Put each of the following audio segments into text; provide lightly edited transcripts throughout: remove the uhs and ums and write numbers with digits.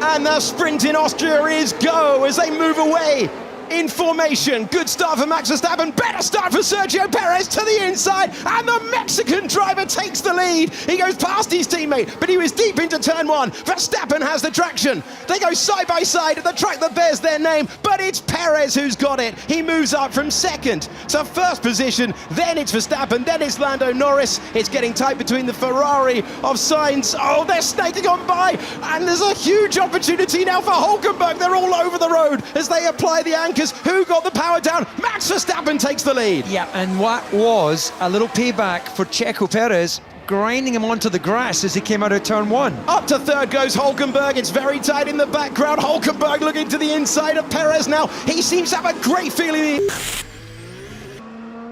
And the sprint in Austria is go as they move away in formation. Good start for Max Verstappen, better start for Sergio Perez to the inside, and the Mexican driver takes the lead. He goes past his teammate, but he was deep into turn one. Verstappen has the traction. They go side by side at the track that bears their name, but it's Perez who's got it. He moves up from second to first position, then it's Verstappen, then it's Lando Norris. It's getting tight between the Ferrari of Sainz. Oh, they're snaking on by, and there's a huge opportunity now for Hulkenberg. They're all over the road as they apply the anchor. Who got the power down? Max Verstappen takes the lead. Yeah, and what was a little payback for Checo Perez, grinding him onto the grass as he came out of turn one. Up to third goes Hulkenberg. It's very tight in the background. Hulkenberg looking to the inside of Perez now. He seems to have a great feeling.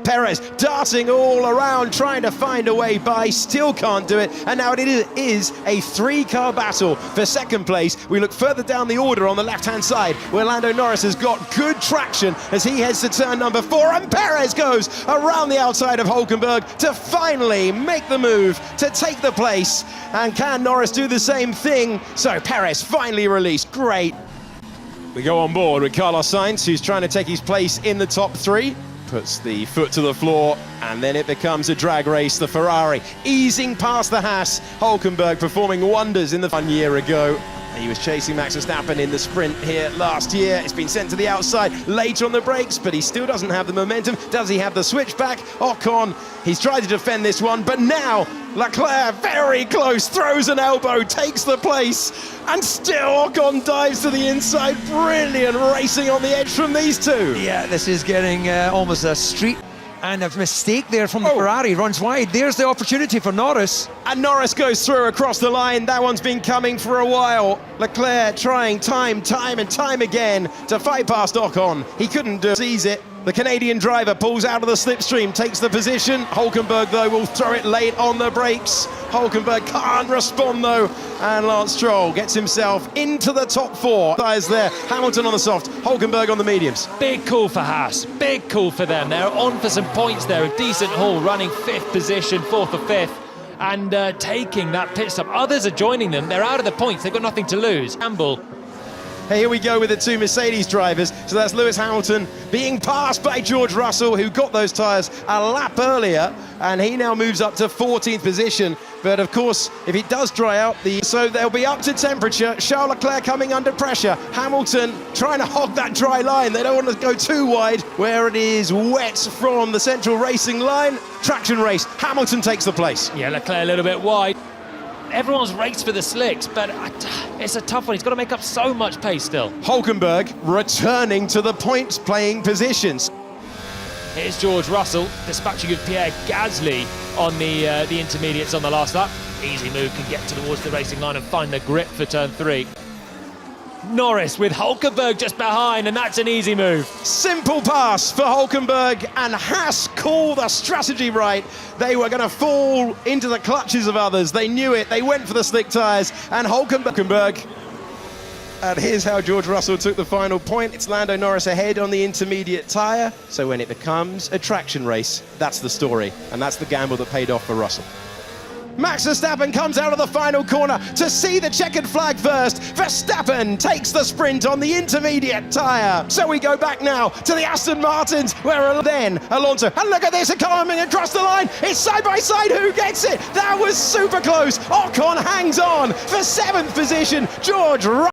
Perez darting all around, trying to find a way by, still can't do it, and now it is a three-car battle for second place. We look further down the order on the left-hand side, where Lando Norris has got good traction as he heads to turn number 4, and Perez goes around the outside of Hulkenberg to finally make the move to take the place. And can Norris do the same thing? So Perez finally released. Great. We go on board with Carlos Sainz, who's trying to take his place in the top 3. Puts the foot to the floor, and then it becomes a drag race. The Ferrari easing past the Haas. Hulkenberg performing wonders in the 1 year ago. He was chasing Max Verstappen in the sprint here last year. It's been sent to the outside later on the brakes, but he still doesn't have the momentum. Does he have the switchback? Ocon, he's tried to defend this one, but now Leclerc very close, throws an elbow, takes the place, and still Ocon dives to the inside. Brilliant racing on the edge from these two. Yeah, this is getting almost a street. And a mistake there from the Ferrari, runs wide. There's the opportunity for Norris. And Norris goes through across the line. That one's been coming for a while. Leclerc trying time and time again to fight past Ocon. He couldn't do it. Sees it. The Canadian driver pulls out of the slipstream, takes the position. Hulkenberg, though, will throw it late on the brakes. Hulkenberg can't respond, though. And Lance Stroll gets himself into the top 4. Tires there. Hamilton on the soft, Hulkenberg on the mediums. Big call for Haas. Big call for them. They're on for some points there. A decent haul, running 5th position, 4th or 5th. And taking that pit stop. Others are joining them. They're out of the points. They've got nothing to lose. Campbell. Hey, here we go with the two Mercedes drivers. So that's Lewis Hamilton being passed by George Russell, who got those tyres a lap earlier, and he now moves up to 14th position. But of course, if it does dry out, so they'll be up to temperature. Charles Leclerc coming under pressure. Hamilton trying to hog that dry line. They don't want to go too wide where it is wet from the central racing line. Traction race. Hamilton takes the place. Yeah, Leclerc a little bit wide. Everyone's raced for the slicks, but it's a tough one. He's got to make up so much pace still. Hulkenberg returning to the points playing positions. Here's George Russell dispatching of Pierre Gasly on the intermediates on the last lap. Easy move, can get towards the racing line and find the grip for turn 3. Norris with Hulkenberg just behind, and that's an easy move. Simple pass for Hulkenberg, and Haas called the strategy right. They were going to fall into the clutches of others. They knew it. They went for the slick tyres, and Hulkenberg. And here's how George Russell took the final point. It's Lando Norris ahead on the intermediate tyre. So when it becomes a traction race, that's the story, and that's the gamble that paid off for Russell. Max Verstappen comes out of the final corner to see the checkered flag first. Verstappen takes the sprint on the intermediate tyre. So we go back now to the Aston Martins, where then Alonso, and look at this, coming across the line. It's side by side. Who gets it? That was super close. Ocon hangs on for 7th position. George